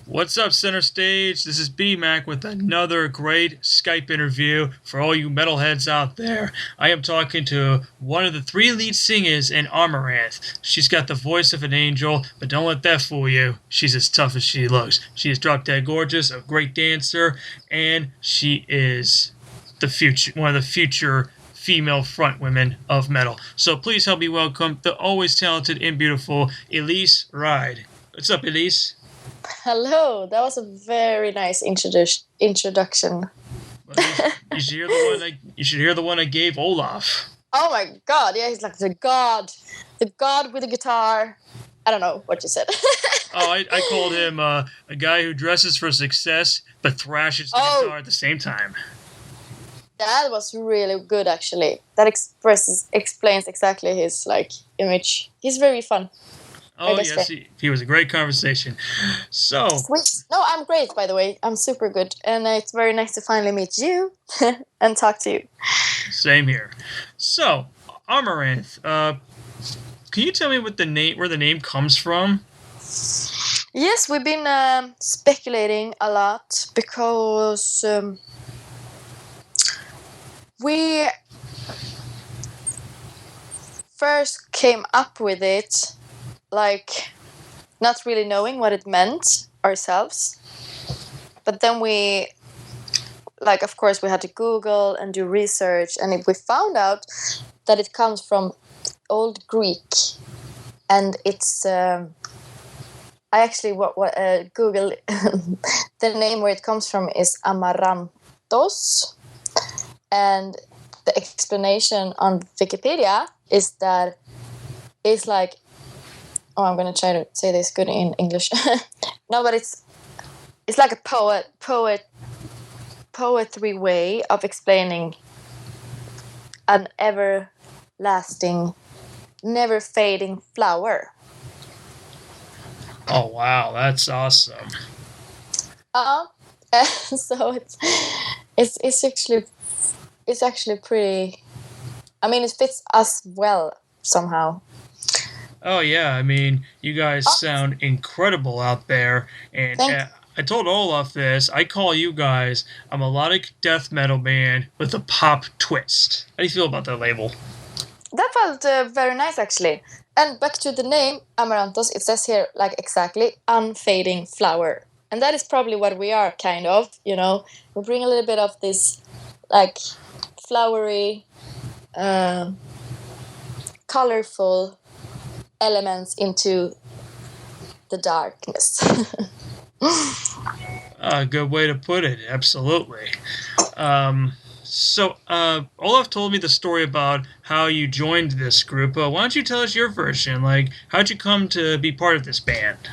What's up, Center Stage? This is B-Mac with another great Skype interview for all you metalheads out there. I am talking to one of the three lead singers in Amaranthe. She's got the voice of an angel, but don't let that fool you. She's as tough as she looks. She is drop-dead gorgeous, a great dancer, and she is one of the future female front women of metal. So please help me welcome the always talented and beautiful Elize Ryd. What's up, Elise? Hello, that was a very nice introduction. Well, you should hear the one I gave Olaf. Oh my god, yeah, he's like the god with a guitar. I don't know what you said. I called him a guy who dresses for success but thrashes the guitar at the same time. That was really good, actually. That explains exactly his image. He's very fun. Oh, yes, he was a great conversation. So... Sweet. No, I'm great, by the way. I'm super good. And it's very nice to finally meet you and talk to you. Same here. So, Amaranthe, can you tell me where the name comes from? Yes, we've been speculating a lot because we first came up with it not really knowing what it meant ourselves. But then we, of course, we had to Google and do research, and we found out that it comes from Old Greek, and it's I actually Google the name where it comes from is Amaranthos, and the explanation on Wikipedia is that it's like, I'm gonna try to say this good in English. No, but it's like a poetry way of explaining an everlasting, never fading flower. Oh wow, that's awesome. So it's actually pretty. I mean, it fits us well somehow. Oh yeah, I mean, you guys sound incredible out there, and I told Olaf this. I call you guys a melodic death metal band with a pop twist. How do you feel about that label? That felt very nice, actually. And back to the name, Amaranthos, it says here, exactly, unfading flower. And that is probably what we are, kind of, We bring a little bit of this, flowery, colorful elements into the darkness. A good way to put it, absolutely. So Olaf told me the story about how you joined this group. Why don't you tell us your version? How'd you come to be part of this band?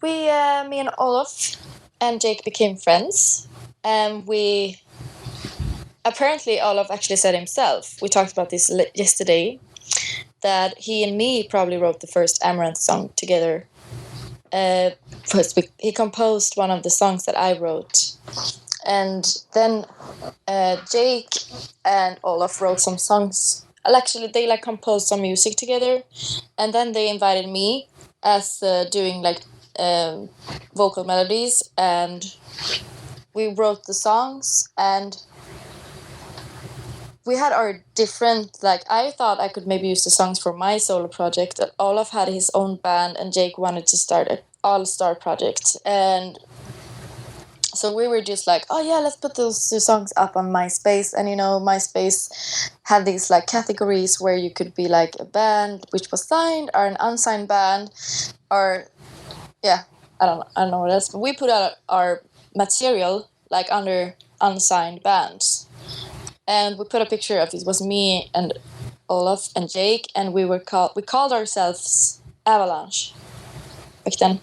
Me and Olaf and Jake became friends, and we... Apparently, Olaf actually said himself, we talked about this yesterday, that he and me probably wrote the first Amaranthe song together. First, he composed one of the songs that I wrote. And then Jake and Olaf wrote some songs. Actually, they composed some music together. And then they invited me as doing vocal melodies. And we wrote the songs, and we had our different, I thought I could maybe use the songs for my solo project. Olaf had his own band, and Jake wanted to start an all-star project. And so we were just oh yeah, let's put those two songs up on MySpace. And, MySpace had these, categories where you could be, a band which was signed, or an unsigned band, or, yeah, I don't know what else. But we put out our material, under unsigned bands. And we put a picture of it. Was me and Olaf and Jake, and we called ourselves Avalanche back then.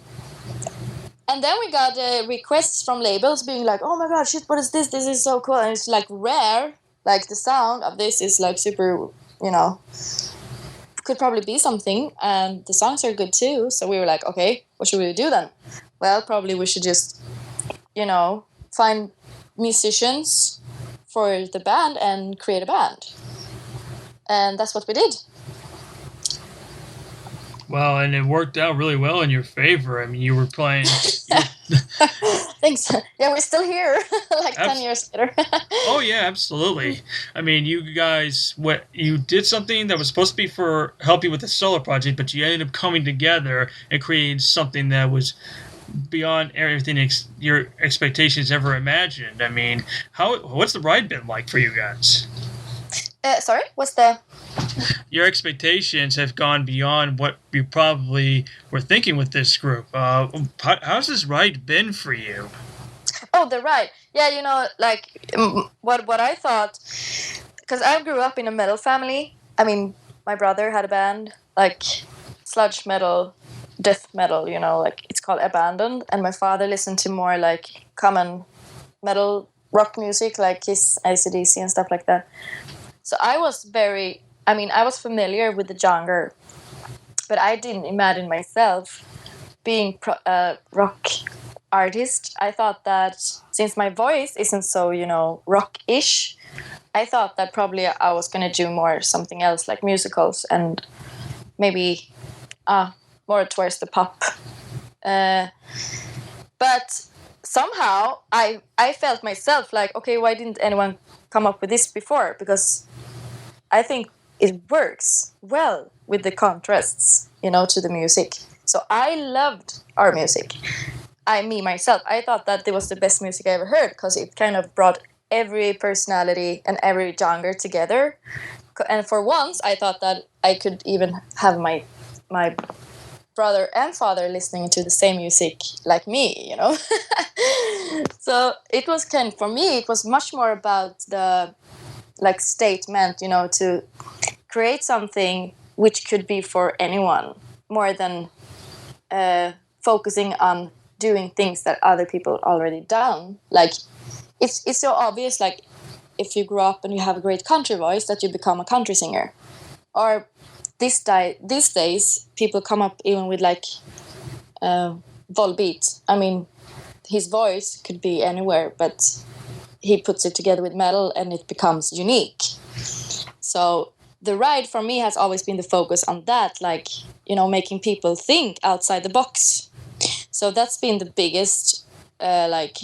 And then we got requests from labels being oh my god, shit, what is this? This is so cool. And it's rare. The sound of this is super, could probably be something. And the songs are good too. So we were okay, what should we do then? Well, probably we should just, find musicians for the band and create a band. And that's what we did. Well, and it worked out really well in your favor. I mean, you were playing. Thanks. Yeah, we're still here, like 10 Abs- years later. oh yeah, absolutely. I mean, you guys, what you did something that was supposed to be for help you with the solo project, but you ended up coming together and creating something that was beyond everything your expectations ever imagined. I mean, what's the ride been like for you guys? Sorry, what's the... Your expectations have gone beyond what you probably were thinking with this group. How's this ride been for you? Oh, the ride. Yeah, you know, like, what I thought... Because I grew up in a metal family. I mean, my brother had a band, like, sludge metal, death metal, you know, like, it's called Abandoned. And my father listened to more, like, common metal rock music, like Kiss, AC/DC and stuff like that. So I was familiar with the genre, but I didn't imagine myself being a rock artist. I thought that since my voice isn't so, you know, rock-ish, I thought that probably I was going to do more something else, like musicals and maybe more towards the pop. But somehow I felt myself like, okay, why didn't anyone come up with this before? Because I think it works well with the contrasts, you know, to the music. So I loved our music. Myself, I thought that it was the best music I ever heard because it kind of brought every personality and every genre together. And for once, I thought that I could even have my brother and father listening to the same music like me, you know. So it was for me, it was much more about the like statement, you know, to create something which could be for anyone more than focusing on doing things that other people already done. Like it's so obvious, like if you grow up and you have a great country voice, that you become a country singer. Or these days people come up even with like Volbeat. I mean, his voice could be anywhere, but he puts it together with metal and it becomes unique. So the ride for me has always been the focus on that, like, you know, making people think outside the box. So that's been the biggest, like,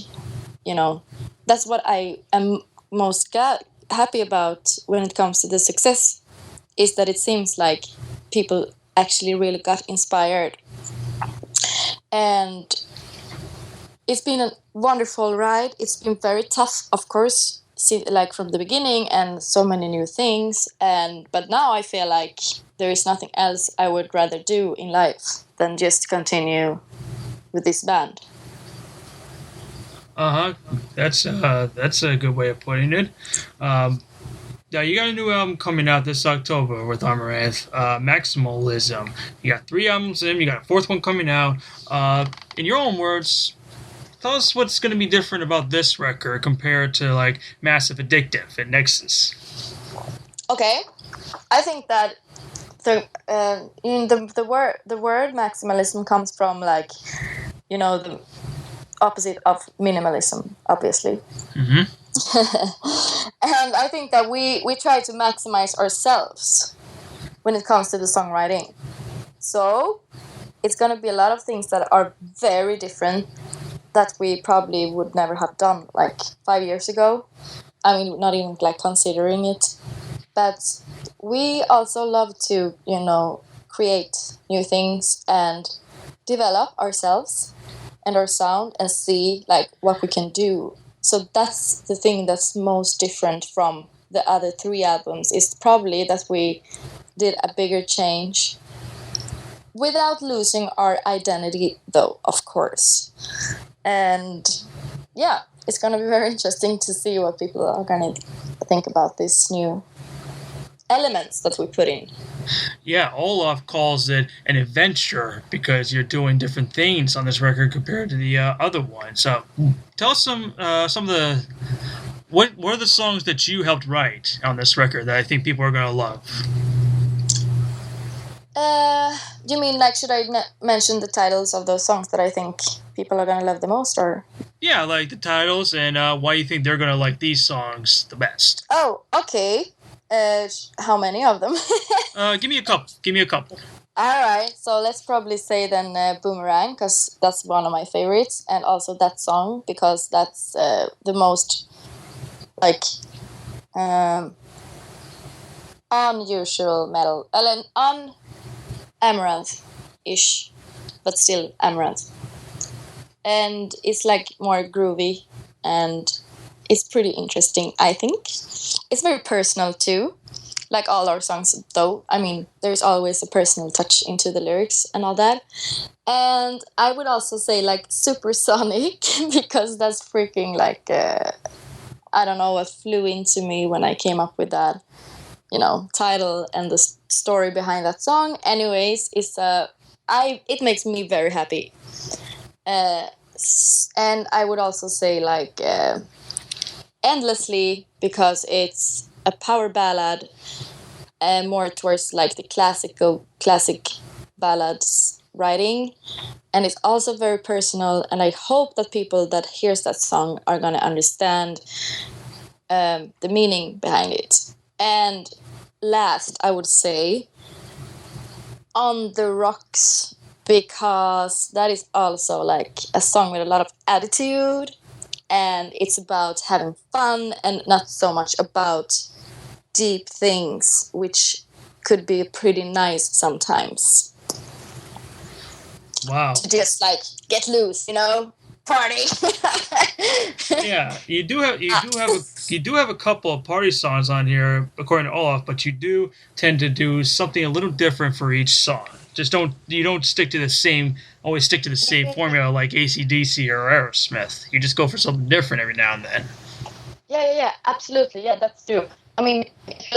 you know, that's what I am most happy about when it comes to the success, is that it seems like people actually really got inspired. And it's been a wonderful ride. It's been very tough, of course, like from the beginning, and so many new things. But now I feel like there is nothing else I would rather do in life than just continue with this band. That's a good way of putting it. Yeah, you got a new album coming out this October with Amaranthe, Maximalism. You got 3 albums in, you got a 4th one coming out. In your own words, tell us what's going to be different about this record compared to like Massive Addictive and Nexus. Okay, I think that the word maximalism comes from, like, you know, the opposite of minimalism, obviously. Mm-hmm. And I think that we try to maximize ourselves when it comes to the songwriting. So it's going to be a lot of things that are very different that we probably would never have done like 5 years ago. I mean, not even like considering it. But we also love to, you know, create new things and develop ourselves and our sound and see like what we can do. So that's the thing that's most different from the other 3 albums, is probably that we did a bigger change without losing our identity, though, of course. And yeah, it's going to be very interesting to see what people are going to think about these new elements that we put in. Yeah, Olaf calls it an adventure because you're doing different things on this record compared to the other one. So tell us some of the... What are the songs that you helped write on this record that I think people are going to love? Do you mean, like, should I mention the titles of those songs that I think people are going to love the most, or? Yeah, like the titles and why you think they're going to like these songs the best. Oh, okay. How many of them? Give me a couple. All right, so let's probably say then Boomerang, because that's one of my favorites, and also that song, because that's the most, like, unusual metal, Amaranth-ish, but still Amaranth. And it's, like, more groovy, and it's pretty interesting, I think. It's very personal, too. Like all our songs, though. I mean, there's always a personal touch into the lyrics and all that. And I would also say, like, supersonic, because that's freaking, like, I don't know what flew into me when I came up with that, title and the story behind that song. Anyways, it makes me very happy. And I would also say, like, Endlessly, because it's a power ballad, more towards, like, the classic ballads writing, and it's also very personal, and I hope that people that hears that song are going to understand the meaning behind it. And last, I would say On the Rocks, because that is also, like, a song with a lot of attitude, and it's about having fun and not so much about deep things, which could be pretty nice sometimes. Wow. To just, like, get loose, party. Yeah, you do have a couple of party songs on here, according to Olaf, but you do tend to do something a little different for each song. You don't always stick to the same formula like AC/DC or Aerosmith. You just go for something different every now and then. Yeah, absolutely. Yeah, that's true. I mean, if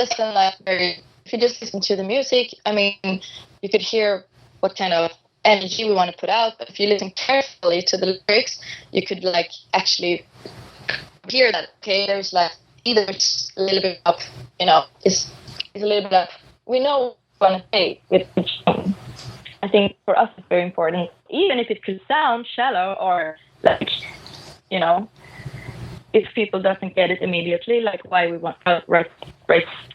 you just listen to the music, I mean, you could hear what kind of energy we want to put out, but if you listen carefully to the lyrics, you could, like, actually hear that, okay, there's, like, either it's a little bit of, it's a little bit of, we know what we want to say with each song. I think for us it's very important, even if it could sound shallow or, like, if people doesn't get it immediately, like why we want to write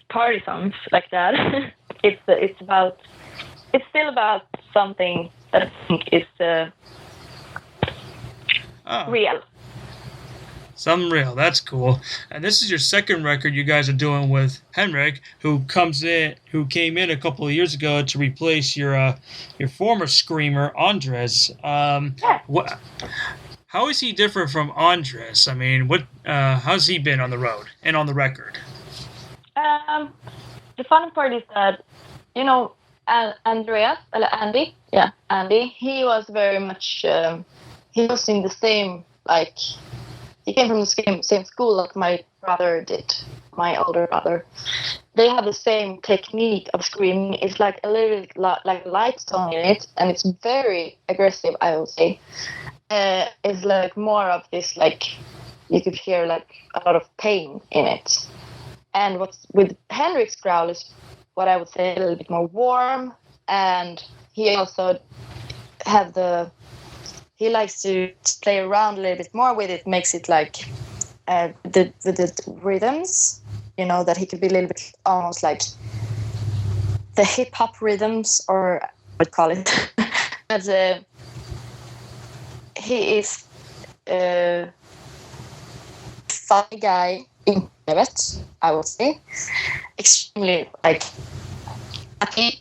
party songs like that. it's still about something that I think is real. Something real. That's cool. And this is your second record you guys are doing with Henrik, who came in a couple of years ago to replace your former screamer Andres. How is he different from Andres? I mean, how's he been on the road and on the record? The fun part is that, Andy, he was very much, he was in the same, like, he came from the same school like my brother did, my older brother. They have the same technique of screaming. It's like a little like light tone in it, and it's very aggressive, I would say. It's like more of this, like, you could hear, like, a lot of pain in it. And what's with Henrik's growl is what I would say a little bit more warm, and he also he likes to play around a little bit more with it, makes it like the rhythms, that he could be a little bit almost like the hip hop rhythms, or I would call it. But he is a funny guy in private, I would say. Extremely, like, happy.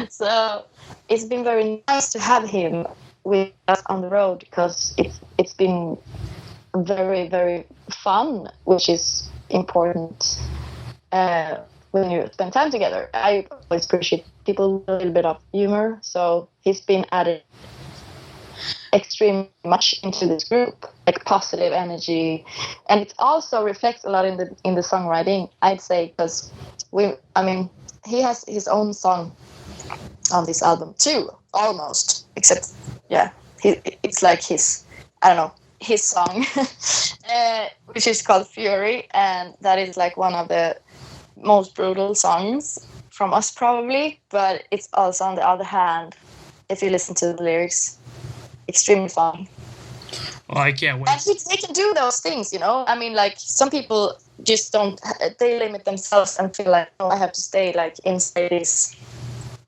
So it's been very nice to have him with us on the road, because it's been very, very fun, which is important when you spend time together. I always appreciate people with a little bit of humor, so he's been added extremely much into this group, like positive energy, and it also reflects a lot in the songwriting, I'd say, because he has his own song on this album too, almost, except it's like his song, which is called Fury, and that is like one of the most brutal songs from us probably, but it's also, on the other hand, if you listen to the lyrics, extremely fun. Oh, I can't wait. And they can do those things, you know. I mean, like some people just don't. They limit themselves and feel like, oh, I have to stay like inside this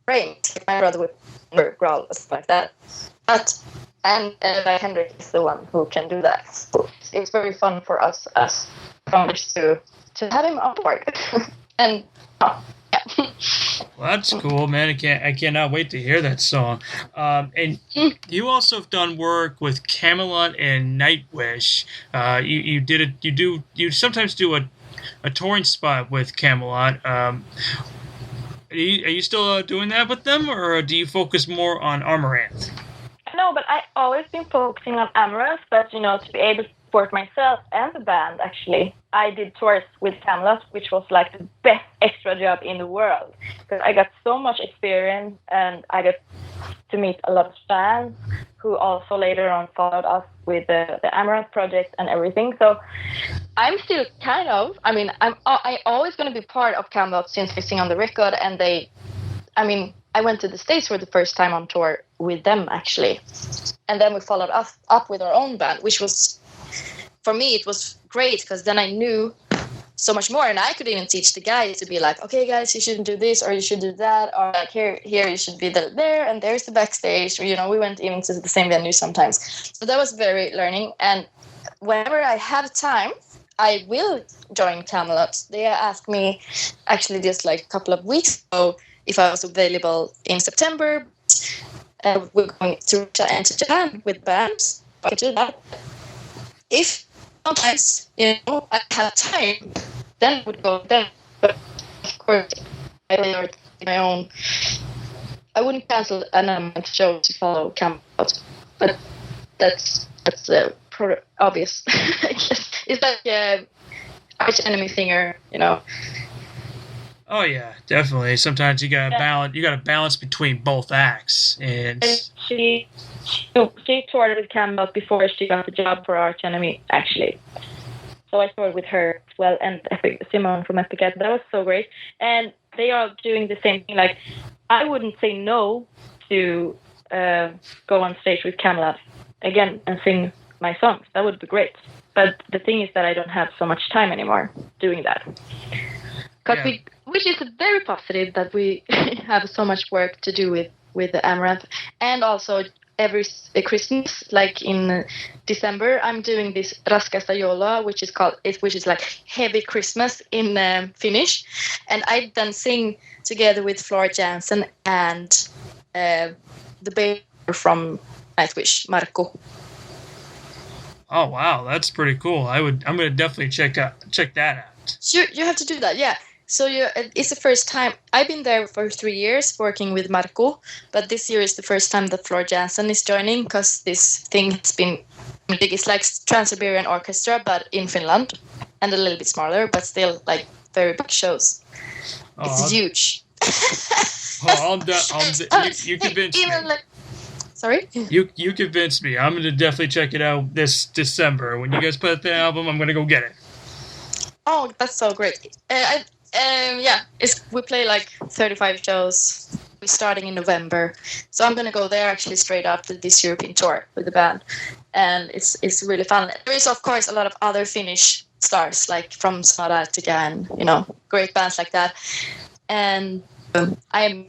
frame. Like my brother would never growl or stuff like that. But like Henrik is the one who can do that. So it's very fun for us as founders to have him on board. And yeah. Well, that's cool, man. I cannot wait to hear that song. And you also have done work with Camelot and Nightwish. You sometimes do a touring spot with Camelot. Are you still doing that with them, or do you focus more on Amaranthe? No, but I always been focusing on Amaranthe, but to be able to support myself and the band, actually, I did tours with Camelot, which was like the best extra job in the world, because I got so much experience and I got to meet a lot of fans who also later on followed us with the Amaranthe project and everything. So I'm still I'm always going to be part of Camelot since they sing on the record, and I went to the States for the first time on tour with them, actually. And then we followed up with our own band, which was, for me, it was great because then I knew so much more. And I could even teach the guys to be like, okay, guys, you shouldn't do this or you should do that. Or like, here you should be there and there's the backstage. Or, we went even to the same venue sometimes. So that was very learning. And whenever I have time, I will join Camelot. They asked me actually just like a couple of weeks ago if I was available in September. We're going to Japan with bands. I can do that. If sometimes, I have time, then I would go then. But of course, I learned my own. I wouldn't cancel an Amaranthe show to follow Camelot. But that's obvious. It's like arch enemy singer, Oh yeah, definitely. Sometimes you gotta balance. You gotta balance between both acts. And she toured with Camelot before she got the job for Arch Enemy, actually. So I toured with her as well, and Simone from Epicat. That was so great. And they are doing the same thing. Like, I wouldn't say no to go on stage with Camelot again and sing my songs. That would be great. But the thing is that I don't have so much time anymore doing that. Which is very positive that we have so much work to do with the Amaranthe. And also every Christmas, like in December, I'm doing this Raskasta Joulua, which is like heavy Christmas in Finnish. And I then sing together with Floor Jansen and the bass from Nightwish, Markku. Oh wow, that's pretty cool. I'm gonna definitely check that out. You have to do that, yeah. So it's the first time. I've been there for 3 years working with Markku, but this year is the first time that Floor Jansen is joining, because this thing has been big. It's like Trans-Siberian Orchestra, but in Finland, and a little bit smaller, but still like very big shows. It's huge. You convinced me. Sorry? You convinced me. I'm gonna definitely check it out this December. When you guys put out the album, I'm gonna go get it. Oh, that's so great. We play like 35 shows. We're starting in November. So I'm going to go there actually straight after this European tour with the band. And it's really fun. There is, of course, a lot of other Finnish stars, like from Amaranthe and, great bands like that. And I am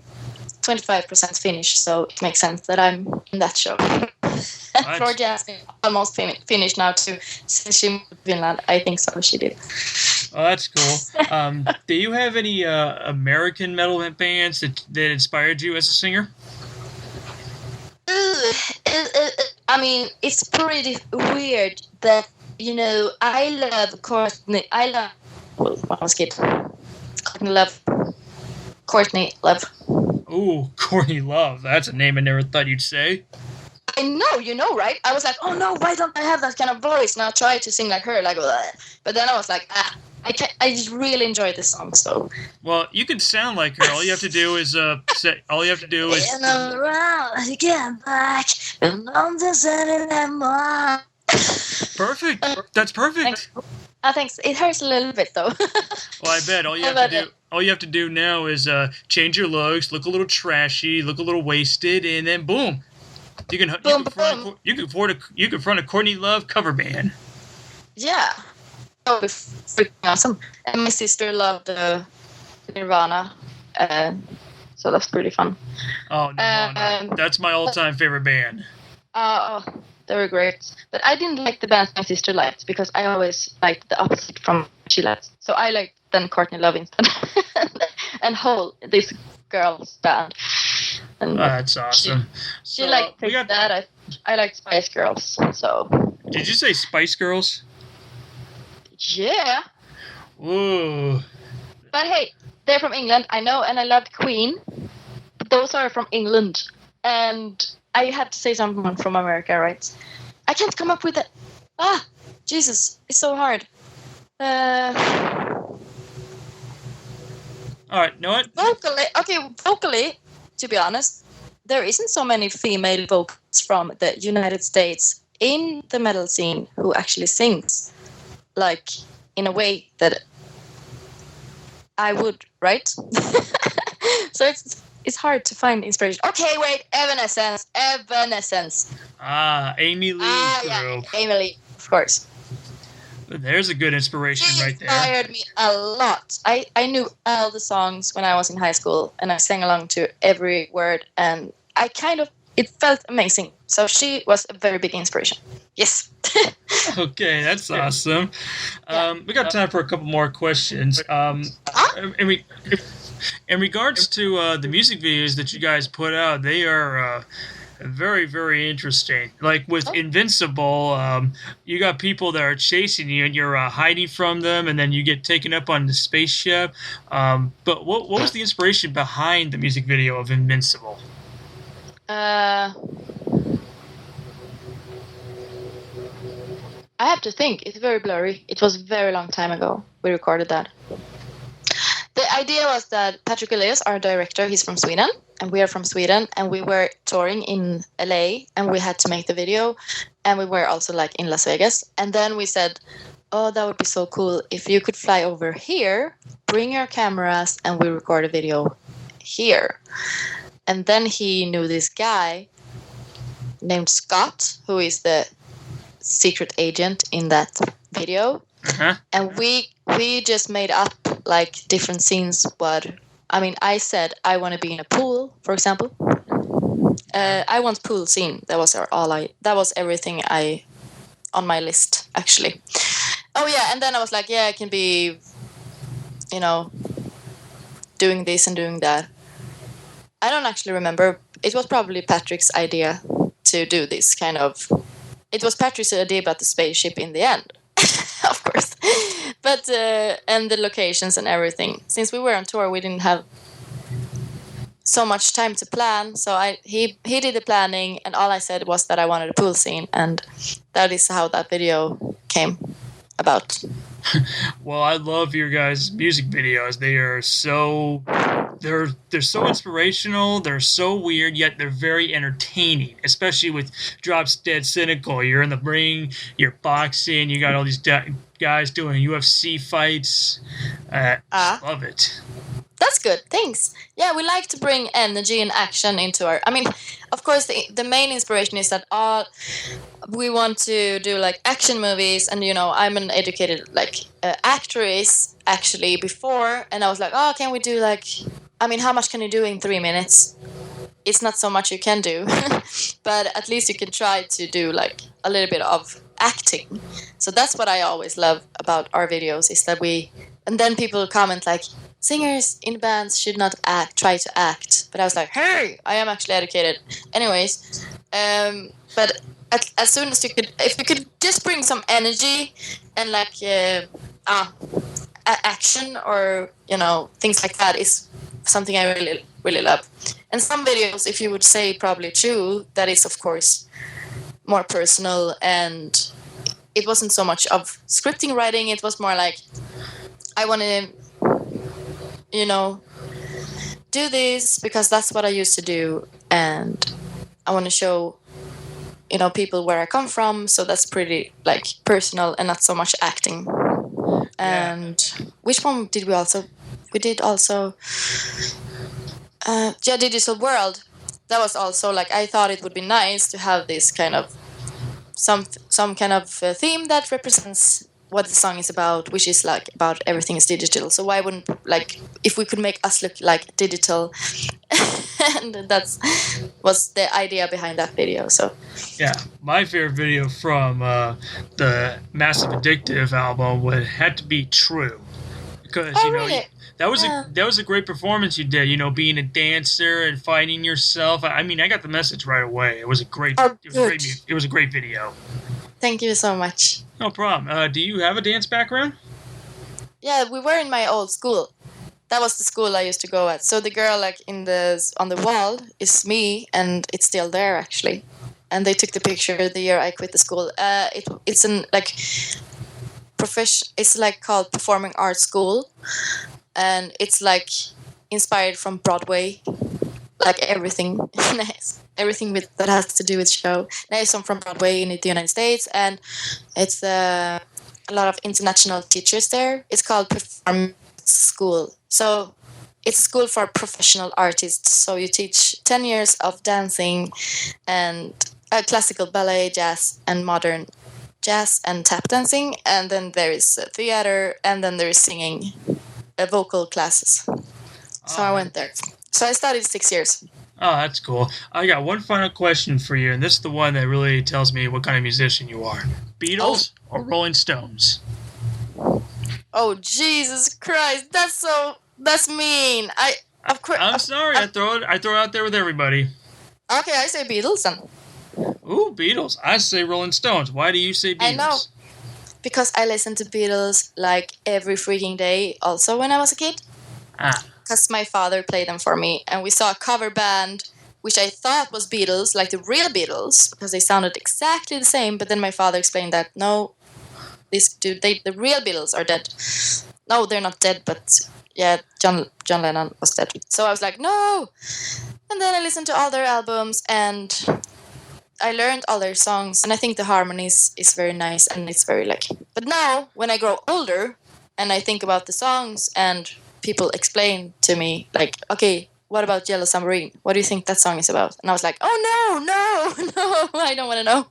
25% Finnish, so it makes sense that I'm in that show. Floor Jansen almost finished now too, since she moved to Finland. I think so, she did. Oh, that's cool. Do you have any American metal bands that inspired you as a singer? I mean, it's pretty weird that, I love Courtney. Courtney Love. Ooh, Courtney Love. That's a name I never thought you'd say. I know, right? I was like, oh no, why don't I have that kind of voice? Now try to sing like her, like, bleh. But then I was like, I just really enjoy this song. So. Well, you can sound like her. All you have to do is And around, get back, and I'm just anymore. Perfect. That's perfect. Thanks. It hurts a little bit though. Well, I bet all you have to do now is change your looks, look a little trashy, look a little wasted, and then boom. You can you can front a Courtney Love cover band. Yeah, that would be freaking awesome. And my sister loved Nirvana, so that's pretty fun. Oh, Nirvana. That's my all-time favorite band. Oh, they were great. But I didn't like the bands my sister liked because I always liked the opposite from what she liked. So I liked then Courtney Love instead. And Hole, this girl's band. And that's awesome. She liked that. I like Spice Girls. So. Did you say Spice Girls? Yeah. Ooh. But hey, they're from England, I know, and I loved Queen. But those are from England. And I have to say someone from America, right? I can't come up with it. Jesus, it's so hard. Alright, you know what? Vocally, to be honest, there isn't so many female vocalists from the United States in the metal scene who actually sings, like, in a way that I would, right? So it's hard to find inspiration. Okay, wait, Evanescence. Amy Lee's group. Yeah, Amy Lee, of course. There's a good inspiration right there. She inspired me a lot. I knew all the songs when I was in high school, and I sang along to every word, and it felt amazing. So she was a very big inspiration. Yes. Okay, that's awesome. We got time for a couple more questions. In regards to the music videos that you guys put out, they are very, very interesting. Like with Invincible, you got people that are chasing you and you're hiding from them, and then you get taken up on the spaceship. But what was the inspiration behind the music video of Invincible? I have to think. It's very blurry. It was a very long time ago we recorded that. The idea was that Patrick Elias, our director, he's from Sweden, and we are from Sweden, and we were touring in LA, and we had to make the video, and we were also like in Las Vegas. And then we said, oh, that would be so cool if you could fly over here, bring your cameras, and we record a video here. And then he knew this guy named Scott, who is the secret agent in that video. Uh-huh. And we just made up like different scenes. I said I want to be in a pool, for example. I want pool scene. That was everything on my list, actually. Oh yeah, and then I was like, yeah, I can be, doing this and doing that. I don't actually remember. It was probably Patrick's idea to do this kind of. It was Patrick's idea about the spaceship in the end, of course. But and the locations and everything. Since we were on tour, we didn't have so much time to plan. So he did the planning, and all I said was that I wanted a pool scene, and that is how that video came about. Well, I love your guys' music videos. They are so they're so inspirational. They're so weird, yet they're very entertaining. Especially with Drops Dead Cynical. You're in the ring. You're boxing. You got all these guys doing UFC fights. Love it. That's good. Thanks. Yeah, we like to bring energy and action into our. I mean, of course, the main inspiration is that we want to do like action movies, and I'm an educated actress actually before, and I was like, oh, can we do how much can you do in 3 minutes? It's not so much you can do, but at least you can try to do a little bit of acting. So that's what I always love about our videos is that and then people comment singers in bands should not try to act. But I was like, hey, I am actually educated. Anyways, but as soon as if you could just bring some energy and action or things like that is something I really, really love. And some videos, if you would say probably true, that is of course more personal, and it wasn't so much of scripting writing. It was more I want to do this because that's what I used to do, and I want to show people where I come from, so that's pretty personal and not so much acting. And which one did we did also Digital World. that was also like I thought it would be nice to have this kind of some kind of theme that represents what the song is about, which is like about everything is digital. So why wouldn't like if we could make us look like digital, and that's was the idea behind that video. So Yeah, my favorite video from the Massive Addictive album would had to be True, because really? that was a great performance you did. Being a dancer and finding yourself. I mean, I got the message right away. It was a great. It was a great video. Thank you so much. No problem. Do you have a dance background? Yeah, we were in my old school. That was the school I used to go at. So the girl like on the wall is me, and it's still there actually. And they took the picture the year I quit the school. It's an like it's like called performing arts school, and it's like inspired from Broadway, like everything. Everything that has to do with show. There's some from Broadway in the United States, and it's a lot of international teachers there. It's called Performance School. So it's a school for professional artists. So you teach 10 years of dancing and classical ballet, jazz, and modern jazz and tap dancing. And then there is theater, and then there is singing, vocal classes. So I went there. So I studied 6 years. Oh, that's cool. I got one final question for you, and this is the one that really tells me what kind of musician you are. Beatles or Rolling Stones? Oh, Jesus Christ. That's mean. I'm sorry. I throw it out there with everybody. Okay, I say Beatles then. Ooh, Beatles. I say Rolling Stones. Why do you say Beatles? I know. Because I listened to Beatles like every freaking day also when I was a kid. Because my father played them for me, and we saw a cover band which I thought was Beatles, like the real Beatles, because they sounded exactly the same. But then my father explained that no, the real Beatles are dead. No, they're not dead, but yeah, John Lennon was dead. So I was like, no. And then I listened to all their albums, and I learned all their songs, and I think the harmonies is very nice, and it's very like. But now when I grow older, and I think about the songs and people explain to me, like, okay, what about Yellow Submarine? What do you think that song is about? And I was like, oh, no, I don't want to know.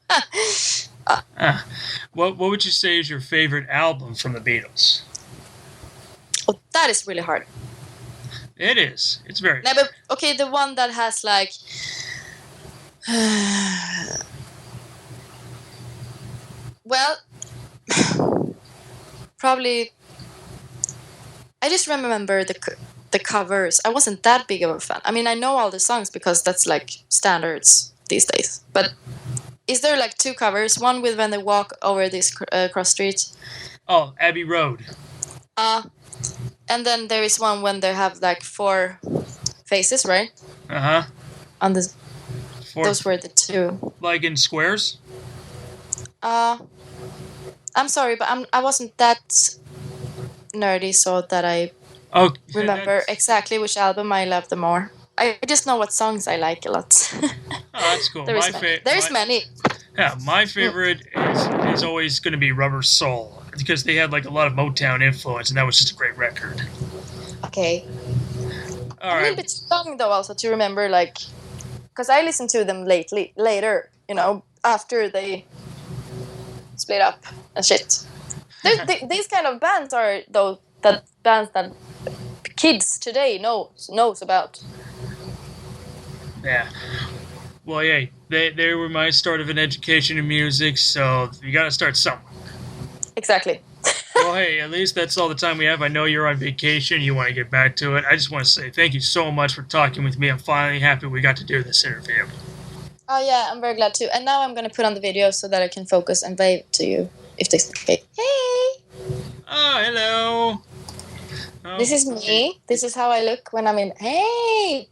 What would you say is your favorite album from the Beatles? Oh, that is really hard. It is. It's very No, but, okay, the one that has, like... well, probably... I just remember the covers. I wasn't that big of a fan. I mean, I know all the songs because that's like standards these days. But is there like two covers? One with when they walk over this cross street. Oh, Abbey Road. And then there is one when they have like 4 faces, right? On the. Those were the two. Like in squares. I'm sorry, but I wasn't that nerdy, so that I remember exactly which album I love the more. I just know what songs I like a lot. Oh, that's cool. There's many. Yeah, my favorite is always going to be Rubber Soul, because they had like a lot of Motown influence, and that was just a great record. Okay. All a right. little bit young though, also to remember, like, because I listened to them later, after they split up and shit. These kind of bands are bands that kids today knows about. Yeah. Well, yeah, they were my start of an education in music, so you got to start somewhere. Exactly. Well, hey, at least that's all the time we have. I know you're on vacation. You want to get back to it. I just want to say thank you so much for talking with me. I'm finally happy we got to do this interview. Oh, yeah, I'm very glad too. And now I'm going to put on the video so that I can focus and wave to you, if this is okay. Hey! Oh, hello! Oh, this is me. This is how I look when I'm in, hey!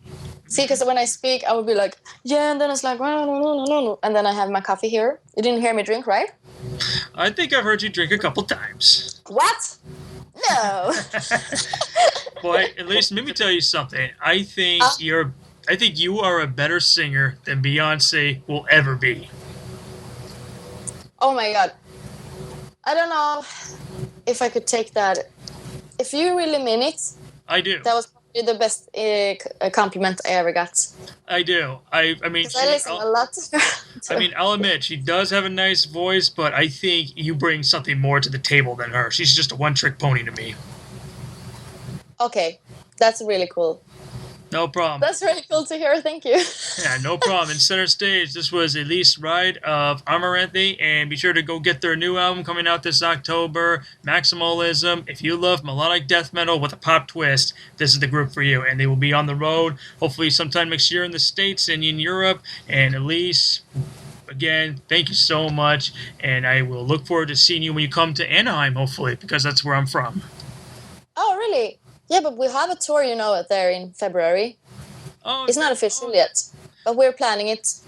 See, because when I speak, I would be like, yeah, and then it's like, no. And then I have my coffee here. You didn't hear me drink, right? I think I've heard you drink a couple times. What? No. Boy, at least let me tell you something. I think you are a better singer than Beyonce will ever be. Oh my god. I don't know if I could take that. If you really mean it. I do. That was You're the best compliment I ever got. I do. I mean, Because I listen a lot to her. I mean, I'll admit she does have a nice voice, but I think you bring something more to the table than her. She's just a one-trick pony to me. Okay, that's really cool. No problem. That's really cool to hear. Thank you. Yeah, no problem. In center stage, this was Elize Ryd of Amaranthe, and be sure to go get their new album coming out this October, Maximalism. If you love melodic death metal with a pop twist, this is the group for you. And they will be on the road, hopefully sometime next year in the States and in Europe. And Elise, again, thank you so much, and I will look forward to seeing you when you come to Anaheim, hopefully, because that's where I'm from. Oh, really? Yeah, but we have a tour, there in February. Oh, it's not official yet, but we're planning it.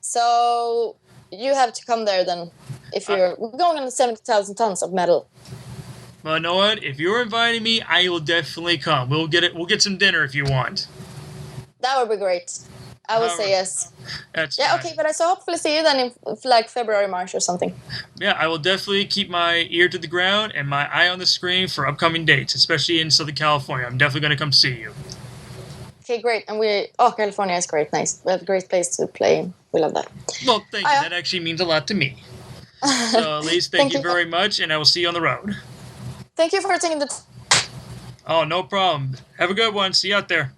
So you have to come there then. If we're going on 70,000 tons of metal. Well, you know what? If you're inviting me, I will definitely come. We'll get some dinner if you want. That would be great. I would say yes. That's yeah, fine. okay, but I so hopefully see you then in like February, March or something. Yeah, I will definitely keep my ear to the ground and my eye on the screen for upcoming dates, especially in Southern California. I'm definitely going to come see you. Okay, great. And California is great. Nice. We have a great place to play in. We love that. Well, thank you. That actually means a lot to me. So, Elise, thank you very much, and I will see you on the road. Thank you for taking the Oh, no problem. Have a good one. See you out there.